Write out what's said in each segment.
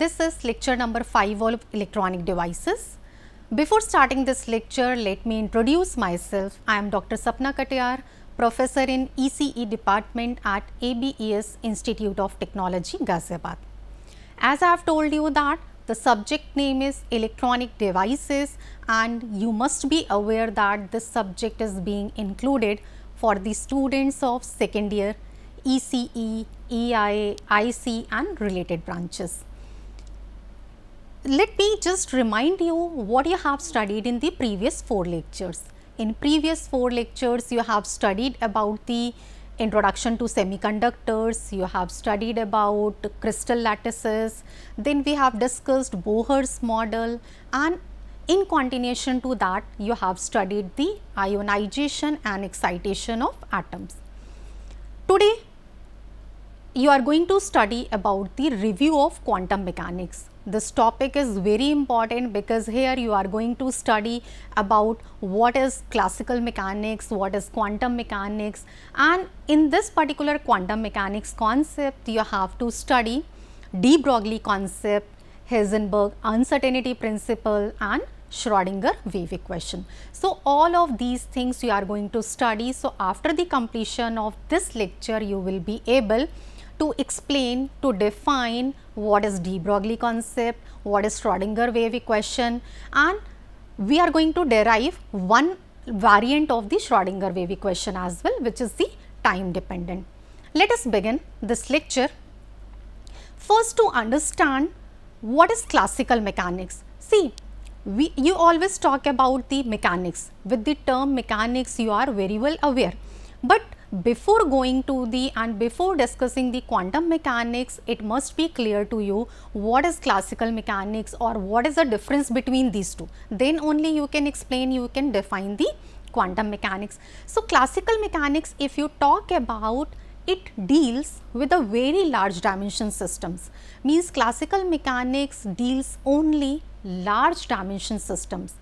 This is lecture number 5 of electronic devices. Before starting this lecture, let me introduce myself. I am Dr. Sapna Katiyar, professor in ECE department at ABES Institute of Technology, Ghaziabad. As I have told you that the subject name is electronic devices, and you must be aware that this subject is being included for the students of second year ECE, EIA, IC and related branches. Let me just remind you what you have studied in the previous 4 lectures. In previous 4 lectures, you have studied about the introduction to semiconductors, you have studied about crystal lattices, then we have discussed Bohr's model, and in continuation to that, you have studied the ionization and excitation of atoms. Today, you are going to study about the review of quantum mechanics. This topic is very important because here you are going to study about what is classical mechanics, what is quantum mechanics, and in this particular quantum mechanics concept you have to study de Broglie concept, Heisenberg uncertainty principle and Schrodinger wave equation. So, all of these things you are going to study. So, after the completion of this lecture you will be able to explain, to define what is de Broglie concept, what is Schrodinger wave equation, and we are going to derive one variant of the Schrodinger wave equation as well, which is the time dependent. Let us begin this lecture. First, to understand what is classical mechanics. See, you always talk about the mechanics. With the term mechanics you are very well aware, but before going to the and before discussing the quantum mechanics, it must be clear to you what is classical mechanics or what is the difference between these two. Then only you can explain, you can define the quantum mechanics. So, classical mechanics, if you talk about, it deals with a very large dimension systems, means classical mechanics deals only large dimension systems.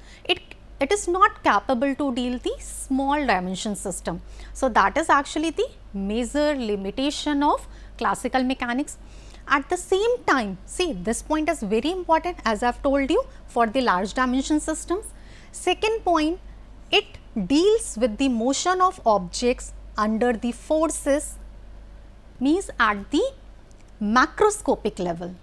It is not capable to deal the small dimension system. So, that is actually the major limitation of classical mechanics. At the same time, see, this point is very important as I have told you for the large dimension systems. Second point, it deals with the motion of objects under the forces, means at the macroscopic level.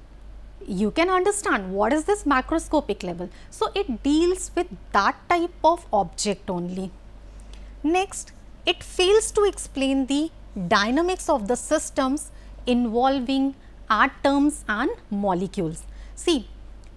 You can understand what is this macroscopic level. So, it deals with that type of object only. Next, it fails to explain the dynamics of the systems involving atoms and molecules. See,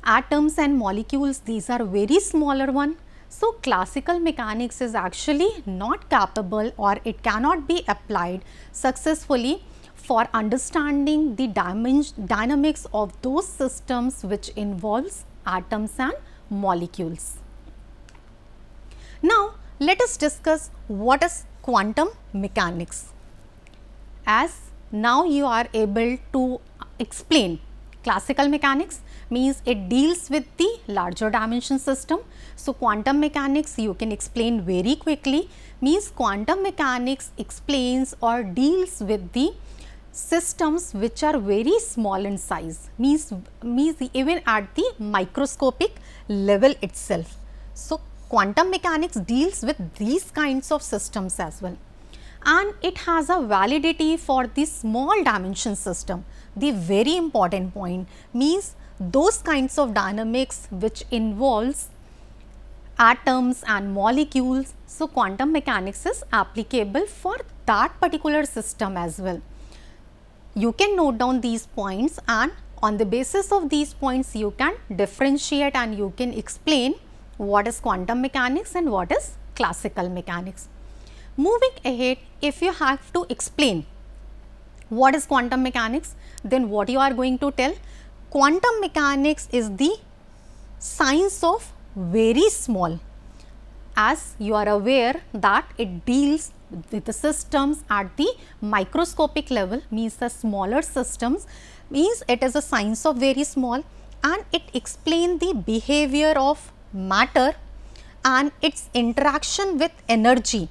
atoms and molecules, these are very smaller one. So, classical mechanics is actually not capable or it cannot be applied successfully for understanding the dynamics of those systems which involves atoms and molecules. Now, let us discuss what is quantum mechanics. As now you are able to explain classical mechanics, means it deals with the larger dimension system. So, quantum mechanics you can explain very quickly, means quantum mechanics explains or deals with the systems which are very small in size, means even at the microscopic level itself. So, quantum mechanics deals with these kinds of systems as well, and it has a validity for the small dimension system. The very important point, means those kinds of dynamics which involves atoms and molecules. So, quantum mechanics is applicable for that particular system as well. You can note down these points, and on the basis of these points you can differentiate and you can explain what is quantum mechanics and what is classical mechanics. Moving ahead, if you have to explain what is quantum mechanics, then what you are going to tell? Quantum mechanics is the science of very small. As you are aware that it deals with the systems at the microscopic level, means the smaller systems, means it is a science of very small, and it explains the behavior of matter and its interaction with energy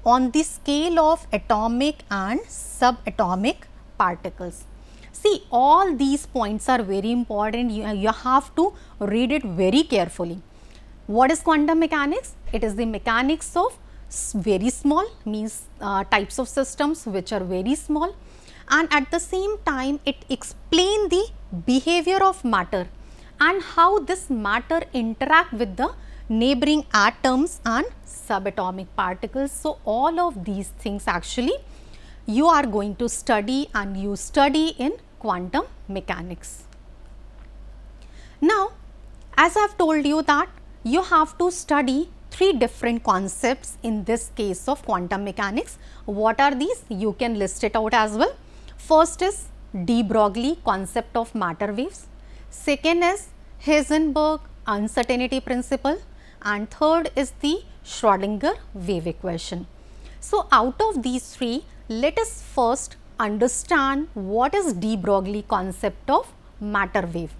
on the scale of atomic and subatomic particles. See, all these points are very important. You have to read it very carefully. What is quantum mechanics? It is the mechanics of very small, means types of systems which are very small, and at the same time it explains the behavior of matter and how this matter interact with the neighboring atoms and subatomic particles. So, all of these things actually you are going to study, and you study in quantum mechanics. Now, as I have told you that you have to study 3 different concepts in this case of quantum mechanics. What are these? You can list it out as well. First is de Broglie concept of matter waves. Second is Heisenberg uncertainty principle, and third is the Schrodinger wave equation. So, out of these 3, let us first understand what is de Broglie concept of matter wave.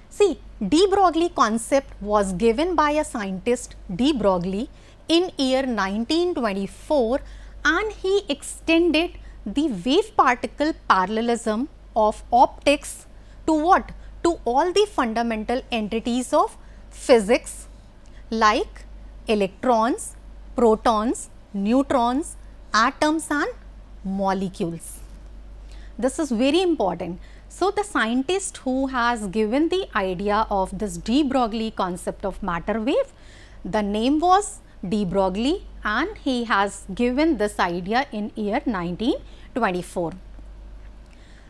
See, de Broglie concept was given by a scientist de Broglie in year 1924, and he extended the wave particle parallelism of optics to what? To all the fundamental entities of physics like electrons, protons, neutrons, atoms and molecules. This is very important. So, the scientist who has given the idea of this de Broglie concept of matter wave, the name was de Broglie, and he has given this idea in year 1924.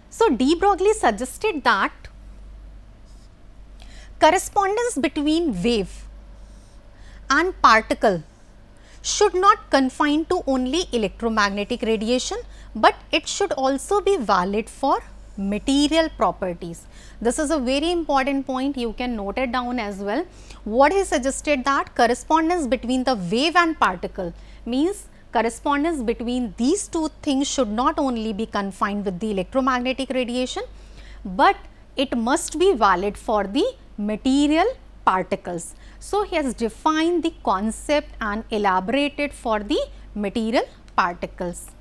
So, de Broglie suggested that correspondence between wave and particle should not confine to only electromagnetic radiation, but it should also be valid for material properties. This is a very important point, you can note it down as well. What he suggested, that correspondence between the wave and particle, means correspondence between these 2 things should not only be confined with the electromagnetic radiation, but it must be valid for the material particles. So, he has defined the concept and elaborated for the material particles.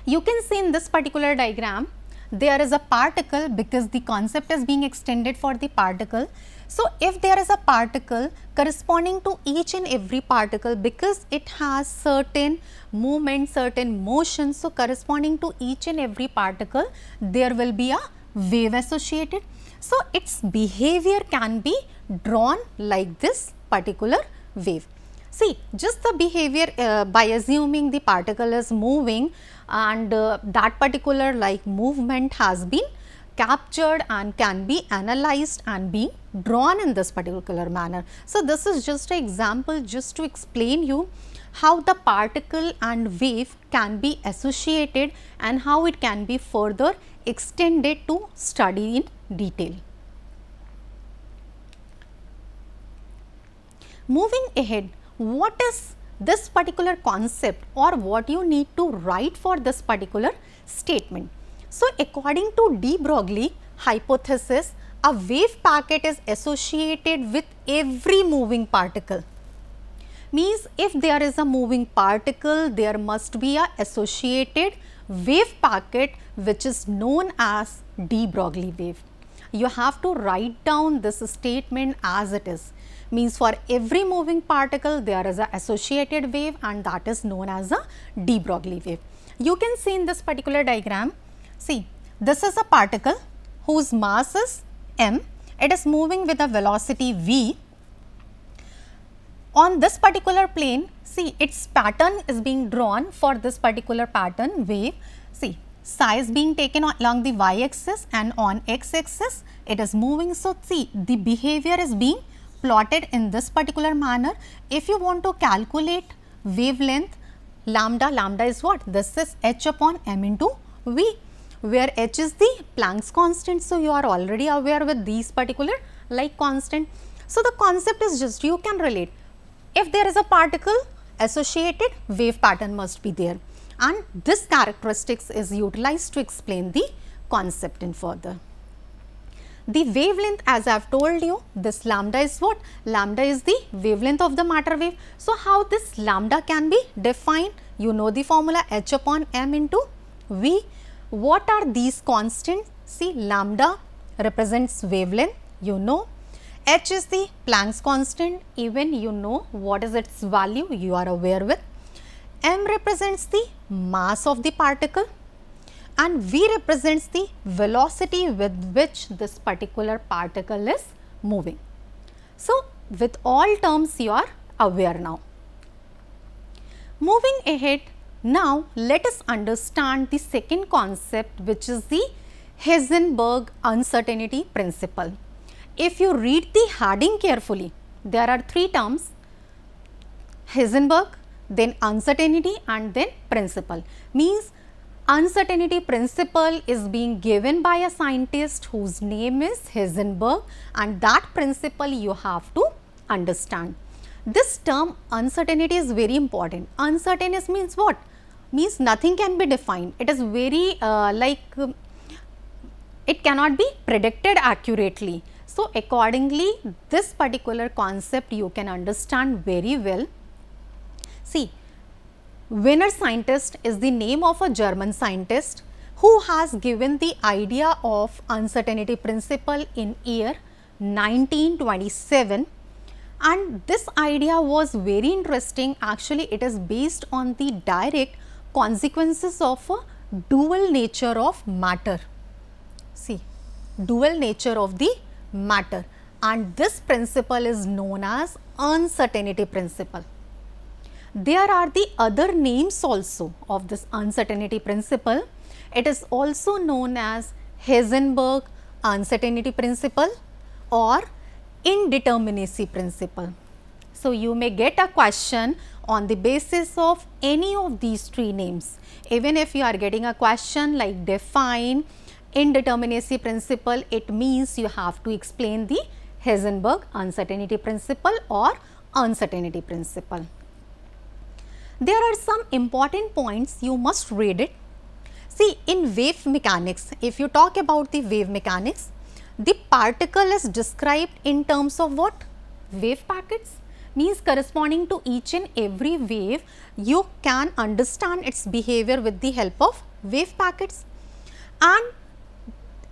You can see in this particular diagram, there is a particle because the concept is being extended for the particle. So, if there is a particle corresponding to each and every particle, because it has certain movement, certain motion, so corresponding to each and every particle there will be a wave associated. So, its behavior can be drawn like this particular wave. See, just the behavior by assuming the particle is moving, and that particular like movement has been captured and can be analyzed and be drawn in this particular manner. So, this is just an example just to explain you how the particle and wave can be associated and how it can be further extended to study in detail. Moving ahead, what is this particular concept or what you need to write for this particular statement? So, according to de Broglie hypothesis, a wave packet is associated with every moving particle. Means if there is a moving particle, there must be a associated wave packet which is known as de Broglie wave. You have to write down this statement as it is. Means for every moving particle there is an associated wave, and that is known as a de Broglie wave. You can see in this particular diagram, see, this is a particle whose mass is m, it is moving with a velocity v. On this particular plane, see, its pattern is being drawn for this particular pattern wave. See, psi is being taken along the y axis and on x axis it is moving. So, see, the behavior is being plotted in this particular manner. If you want to calculate wavelength lambda, lambda is what? This is h upon m into v, where h is the Planck's constant. So, you are already aware with these particular like constant. So, the concept is just you can relate. If there is a particle associated, wave pattern must be there, and this characteristics is utilized to explain the concept in further. The wavelength, as I have told you, this lambda is what? Lambda is the wavelength of the matter wave. So, how this lambda can be defined? You know the formula h upon m into v, What are these constants? See, lambda represents wavelength, you know. H is the Planck's constant, even you know what is its value, you are aware with. M represents the mass of the particle and V represents the velocity with which this particular particle is moving. So, with all terms you are aware now. Moving ahead, now let us understand the second concept, which is the Heisenberg uncertainty principle. If you read the heading carefully, there are three terms: Heisenberg, then uncertainty and then principle. Means uncertainty principle is being given by a scientist whose name is Heisenberg, and that principle you have to understand. This term uncertainty is very important. Uncertainty means what? Means nothing can be defined. It is very it cannot be predicted accurately. So, accordingly this particular concept you can understand very well. See, Wiener scientist is the name of a German scientist who has given the idea of uncertainty principle in year 1927, and this idea was very interesting. Actually, it is based on the direct consequences of a dual nature of matter. See, dual nature of the matter, and this principle is known as uncertainty principle. There are the other names also of this uncertainty principle. It is also known as Heisenberg uncertainty principle or indeterminacy principle. So, you may get a question on the basis of any of these three names. Even if you are getting a question like define indeterminacy principle, it means you have to explain the Heisenberg uncertainty principle or uncertainty principle. There are some important points, you must read it. See, in wave mechanics, if you talk about the wave mechanics, the particle is described in terms of what? Wave packets. Means corresponding to each and every wave, you can understand its behavior with the help of wave packets. And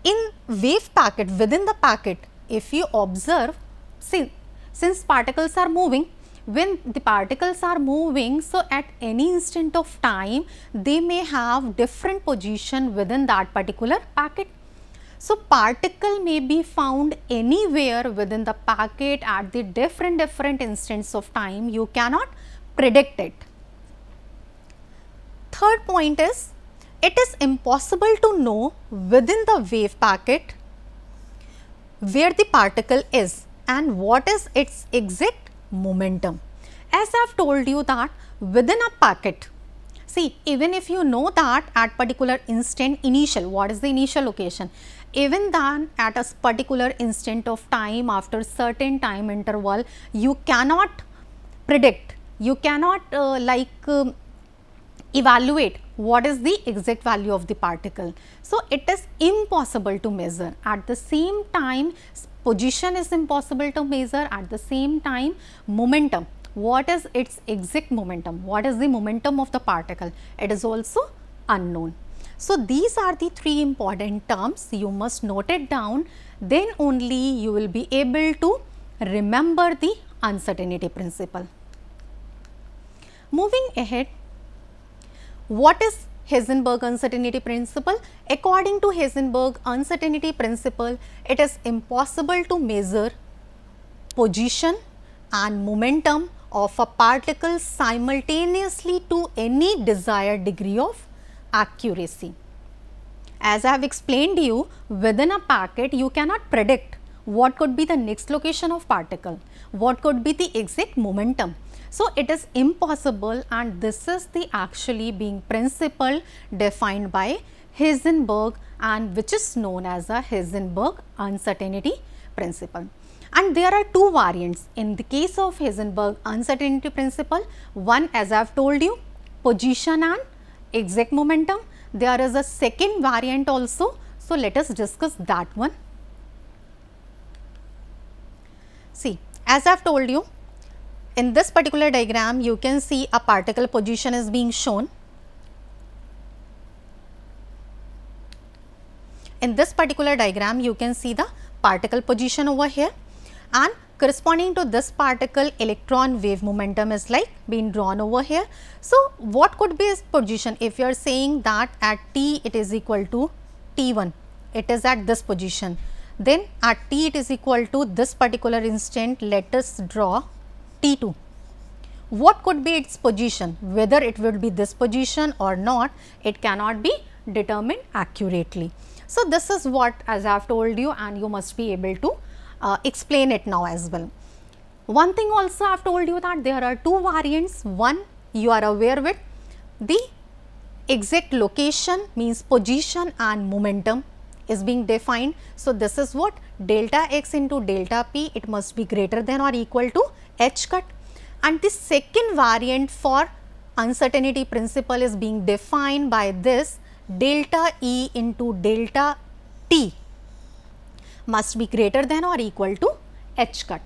in wave packet, within the packet, if you observe, see, since particles are moving, when the particles are moving, so at any instant of time, they may have different position within that particular packet. So, particle may be found anywhere within the packet at the different instants of time, you cannot predict it. Third point is, it is impossible to know within the wave packet where the particle is and what is its exact momentum. As I have told you that within a packet, see, even if you know that at particular instant initial, what is the initial location, even then at a particular instant of time after certain time interval, you cannot predict, you cannot evaluate what is the exact value of the particle. So, it is impossible to measure. At the same time, position is impossible to measure, at the same time momentum, what is its exact momentum, what is the momentum of the particle, it is also unknown. So, these are the three important terms, you must note it down, then only you will be able to remember the uncertainty principle. Moving ahead, what is Heisenberg uncertainty principle? According to Heisenberg uncertainty principle, it is impossible to measure position and momentum of a particle simultaneously to any desired degree of accuracy. As I have explained to you, within a packet you cannot predict what could be the next location of particle, what could be the exact momentum. So, it is impossible, and this is the actually being principle defined by Heisenberg and which is known as a Heisenberg uncertainty principle. And there are two variants in the case of Heisenberg uncertainty principle. One, as I have told you, position and exact momentum. There is a second variant also. So, let us discuss that one. See, as I have told you, in this particular diagram, you can see a particle position is being shown. In this particular diagram, you can see the particle position over here, and corresponding to this particle, electron wave momentum is like being drawn over here. So, what could be its position? If you are saying that at t it is equal to t1, it is at this position, then at t it is equal to this particular instant, let us draw t2. What could be its position? Whether it will be this position or not, it cannot be determined accurately. So, this is what, as I have told you, and you must be able to explain it now as well. One thing also I have told you that there are two variants. One, you are aware with the exact location, means position and momentum is being defined. So, this is what delta x into delta p, it must be greater than or equal to h cut. And the second variant for uncertainty principle is being defined by this delta E into delta T must be greater than or equal to h cut.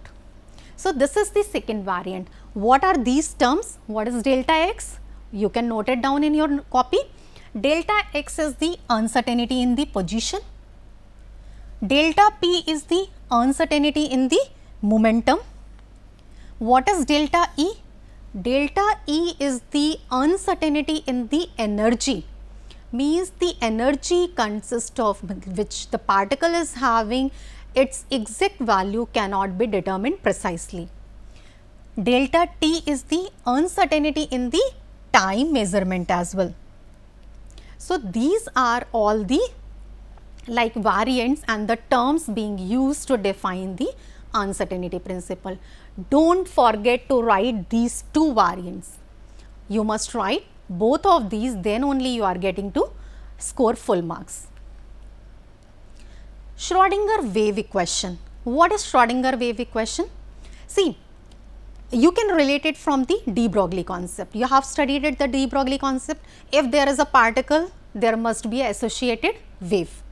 So, this is the second variant. What are these terms? What is delta x? You can note it down in your copy. Delta x is the uncertainty in the position. Delta p is the uncertainty in the momentum. What is delta E? Delta E is the uncertainty in the energy, means the energy consists of which the particle is having, its exact value cannot be determined precisely. Delta T is the uncertainty in the time measurement as well. So, these are all the like variants and the terms being used to define the uncertainty principle. Don't forget to write these two variants. You must write both of these, then only you are getting to score full marks. Schrodinger wave equation. What is Schrodinger wave equation? See, you can relate it from the de Broglie concept. You have studied it, the de Broglie concept. If there is a particle, there must be an associated wave.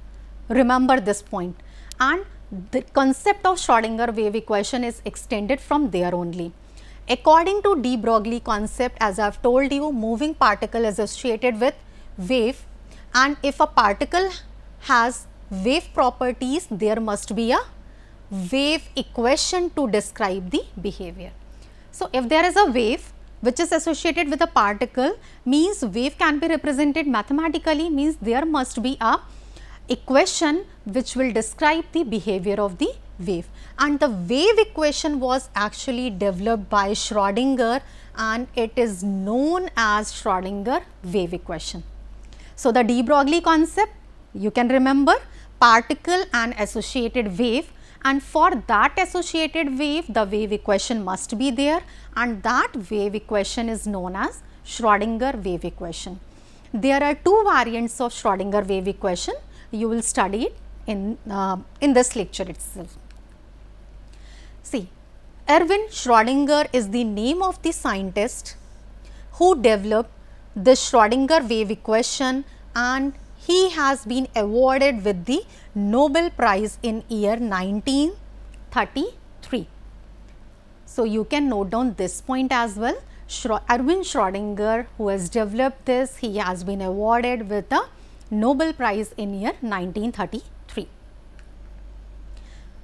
Remember this point. And the concept of Schrodinger wave equation is extended from there only. According to de Broglie concept, as I have told you, moving particle is associated with wave, and if a particle has wave properties, there must be a wave equation to describe the behavior. So, if there is a wave which is associated with a particle, means wave can be represented mathematically, means there must be a equation which will describe the behavior of the wave, and the wave equation was actually developed by Schrodinger and it is known as Schrodinger wave equation. So, the de Broglie concept, you can remember particle and associated wave, and for that associated wave the wave equation must be there, and that wave equation is known as Schrodinger wave equation. There are two variants of Schrodinger wave equation. You will study it in this lecture itself. See, Erwin Schrodinger is the name of the scientist who developed the Schrodinger wave equation, and he has been awarded with the Nobel Prize in year 1933. So, you can note down this point as well. Erwin Schrodinger, who has developed this, he has been awarded with the Nobel Prize in year 1933.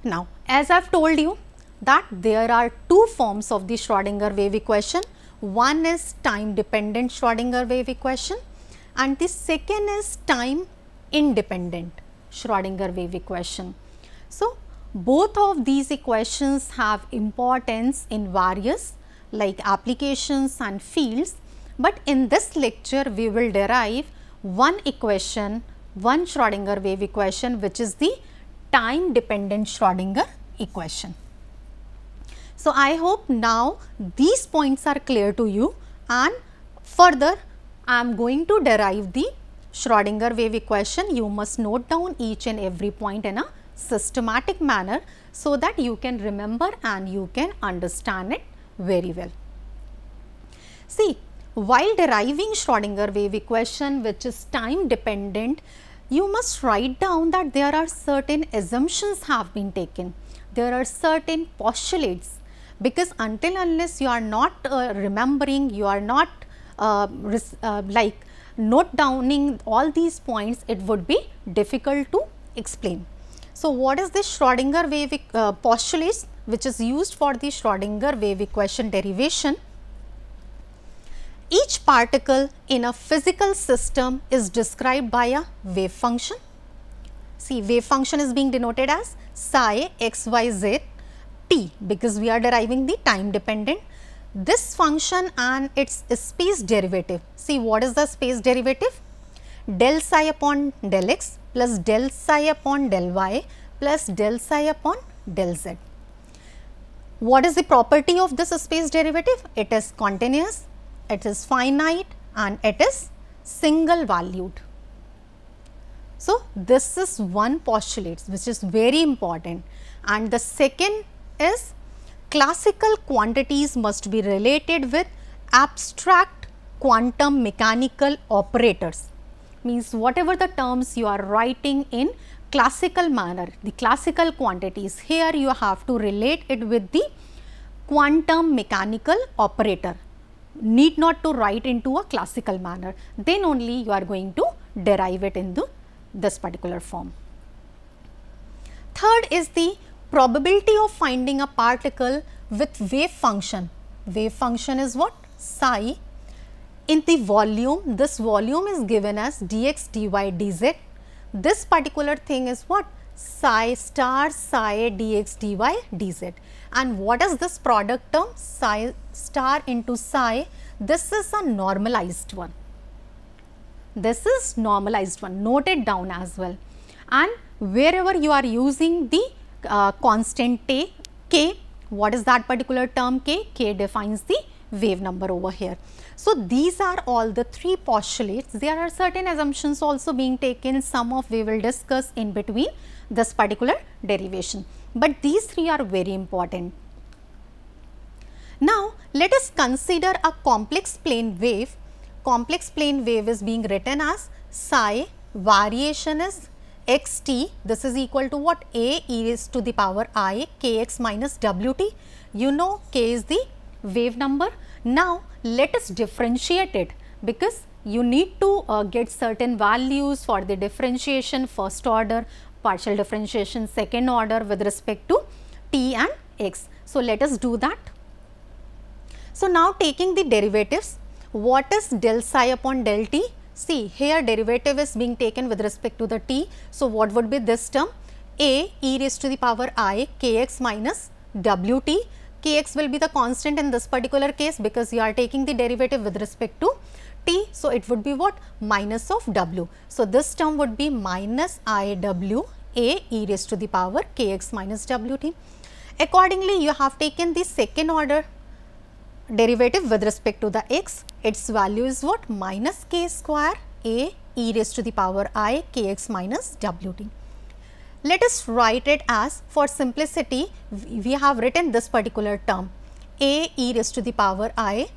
Now, as I have told you that there are two forms of the Schrodinger wave equation. One is time dependent Schrodinger wave equation and the second is time independent Schrodinger wave equation. So, both of these equations have importance in various like applications and fields, but in this lecture we will derive one equation, one Schrodinger wave equation, which is the time dependent Schrodinger equation. So, I hope now these points are clear to you, and further I am going to derive the Schrodinger wave equation. You must note down each and every point in a systematic manner so that you can remember and you can understand it very well. See, while deriving Schrodinger wave equation, which is time dependent, you must write down that there are certain assumptions have been taken. There are certain postulates, because until unless you are not remembering, you are not like note downing all these points, it would be difficult to explain. So, what is this Schrodinger wave postulates which is used for the Schrodinger wave equation derivation? Each particle in a physical system is described by a wave function. See, wave function is being denoted as psi xyz t because we are deriving the time dependent. This function and its space derivative. See, what is the space derivative? Del psi upon del x plus del psi upon del y plus del psi upon del z. What is the property of this space derivative? It is continuous, it is finite and it is single valued. So, this is one postulate which is very important, and the second is classical quantities must be related with abstract quantum mechanical operators. Means whatever the terms you are writing in classical manner, the classical quantities, here you have to relate it with the quantum mechanical operator. Need not to write into a classical manner, then only you are going to derive it in this particular form. Third is the probability of finding a particle with wave function. Wave function is what? Psi. In the volume, this volume is given as dx, dy, dz. This particular thing is what? Psi star psi dx, dy, dz. And what is this product term? Psi star into psi. This is a normalized one. This is normalized one. Note it down as well. And wherever you are using the constant k, what is that particular term k? K defines the wave number over here. So, these are all the three postulates. There are certain assumptions also being taken, some of we will discuss in between this particular derivation, but these three are very important. Now, let us consider a complex plane wave. Complex plane wave is being written as psi, variation is xt, this is equal to what? A e raised to the power I kx minus wt. You know k is the wave number. Now, let us differentiate it because you need to get certain values for the differentiation first order, partial differentiation second order with respect to t and x. So, let us do that. So, now taking the derivatives, what is del psi upon del t? See, here derivative is being taken with respect to the t. So, what would be this term? A e raised to the power I kx minus wt. Kx will be the constant in this particular case because you are taking the derivative with respect to t. So, it would be what? Minus of w. So, this term would be minus I w a e raised to the power kx minus wt. Accordingly, you have taken the second order derivative with respect to the x. Its value is what? Minus k square a e raised to the power I kx minus wt. Let us write it as, for simplicity, we have written this particular term a e raised to the power I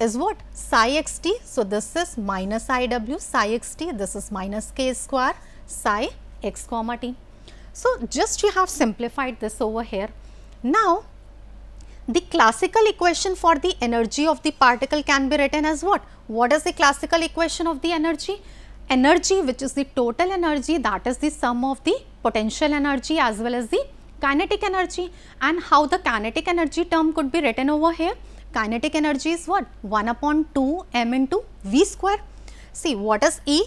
is what? Psi xt. So, this is minus I w psi xt, this is minus k square psi x comma t. So, just you have simplified this over here. Now, the classical equation for the energy of the particle can be written as what? What is the classical equation of the energy? Energy, which is the total energy, that is the sum of the potential energy as well as the kinetic energy. And how the kinetic energy term could be written over here? Kinetic energy is what? 1 upon 2 m into v square. See, what is E?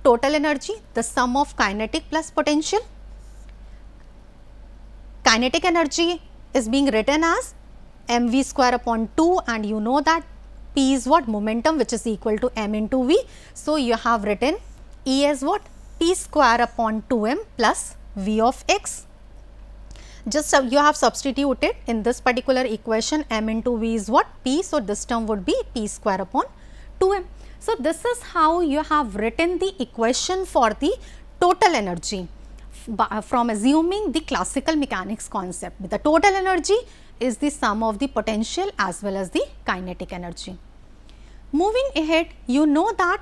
Total energy, the sum of kinetic plus potential. Kinetic energy is being written as mv square upon 2, and you know that P is what? Momentum, which is equal to m into v. So, you have written E as what? P square upon 2m plus v of x. Just you have substituted in this particular equation, m into v is what? P. So, this term would be P square upon 2m. So, this is how you have written the equation for the total energy from assuming the classical mechanics concept. The total energy is the sum of the potential as well as the kinetic energy. Moving ahead, you know that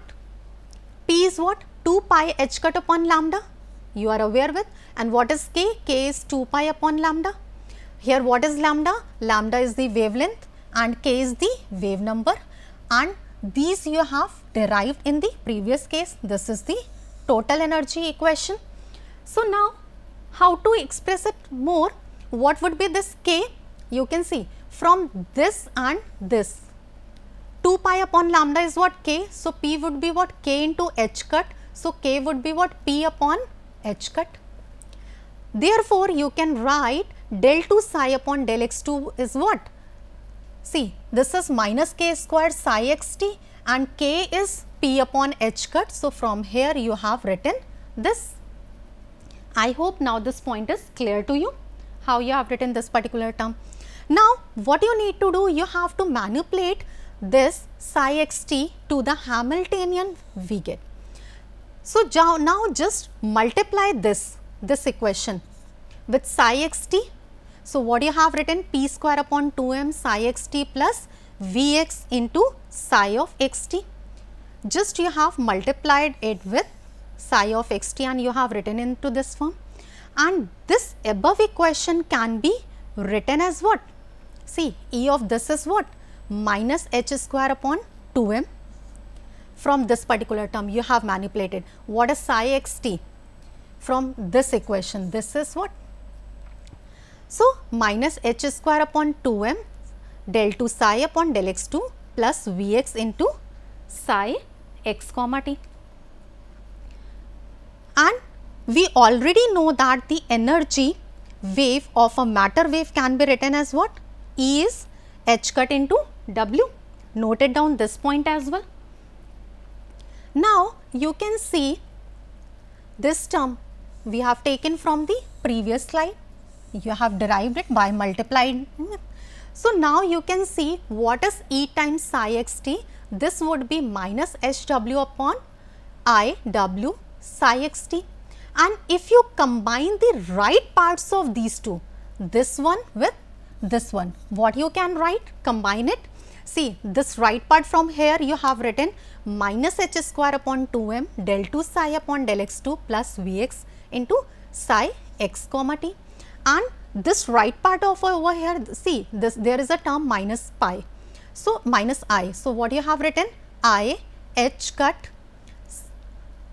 P is what? 2 pi h cut upon lambda, you are aware with, and what is k? K is 2 pi upon lambda. Here what is lambda? Lambda is the wavelength and k is the wave number, and these you have derived in the previous case. This is the total energy equation. So now how to express it more? What would be this k? You can see from this and this 2 pi upon lambda is what? K. So p would be what? K into h cut. So k would be what? P upon h cut. Therefore, you can write del 2 psi upon del x2 is what? See, this is minus k square psi xt and k is p upon h cut. So from here you have written this. I hope now this point is clear to you, how you have written this particular term. Now, what you need to do, you have to manipulate this psi xt to the Hamiltonian we get. So, now just multiply this equation with psi xt. So, what you have written, p square upon 2m psi xt plus vx into psi of xt. Just you have multiplied it with psi of xt and you have written into this form, and this above equation can be written as what? See, E of this is what? Minus h square upon 2m. From this particular term you have manipulated. What is psi xt? From this equation, this is what? So, minus h square upon 2m del 2 psi upon del x2 plus vx into psi x comma t. And we already know that the energy wave of a matter wave can be written as what? E is h cut into w. Note it down this point as well. Now, you can see this term we have taken from the previous slide. You have derived it by multiplying it. So, now you can see what is E times psi xt. This would be minus hw upon I w psi xt, and if you combine the right parts of these two, this one with this one, what you can write? Combine it. See, this right part from here you have written minus h square upon 2m del 2 psi upon del x2 plus vx into psi x comma t, and this right part of over here, see this, there is a term minus pi. So, minus I. So, what you have written? I h cut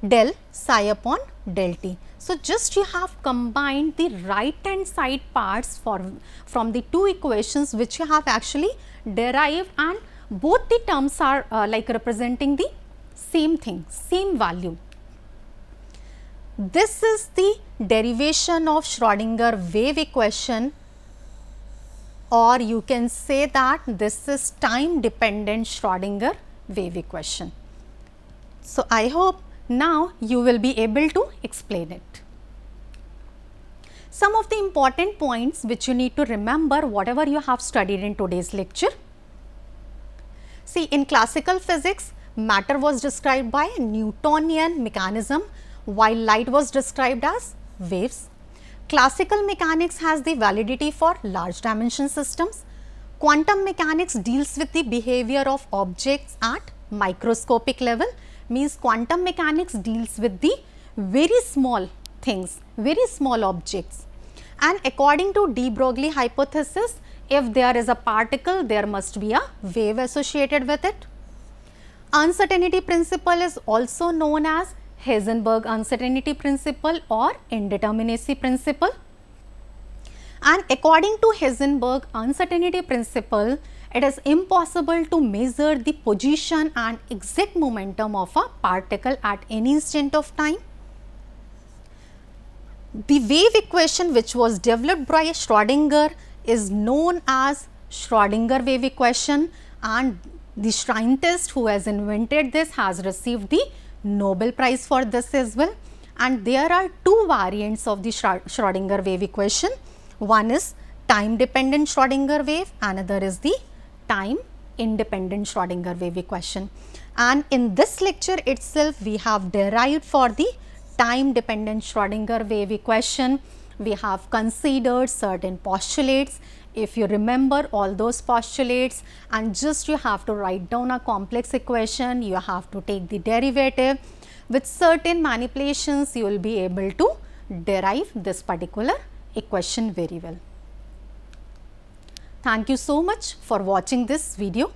del psi upon del t. So, just you have combined the right hand side parts from the two equations which you have actually derived, and both the terms are like representing the same thing, same value. This is the derivation of Schrodinger wave equation, or you can say that this is time dependent Schrodinger wave equation. So, I hope now you will be able to explain it. Some of the important points which you need to remember whatever you have studied in today's lecture. See, in classical physics, matter was described by a Newtonian mechanism, while light was described as waves. Classical mechanics has the validity for large dimension systems. Quantum mechanics deals with the behavior of objects at microscopic level, means quantum mechanics deals with the very small things, very small objects. And according to de Broglie hypothesis, if there is a particle, there must be a wave associated with it. Uncertainty principle is also known as Heisenberg uncertainty principle or indeterminacy principle. And according to Heisenberg uncertainty principle, it is impossible to measure the position and exact momentum of a particle at any instant of time. The wave equation which was developed by Schrodinger is known as Schrodinger wave equation, and the scientist who has invented this has received the Nobel Prize for this as well. And there are two variants of the Schrodinger wave equation. One is time dependent Schrodinger wave, another is the time independent Schrodinger wave equation. And in this lecture itself, we have derived for the time dependent Schrodinger wave equation. We have considered certain postulates. If you remember all those postulates, and just you have to write down a complex equation, you have to take the derivative. With certain manipulations, you will be able to derive this particular equation very well. Thank you so much for watching this video.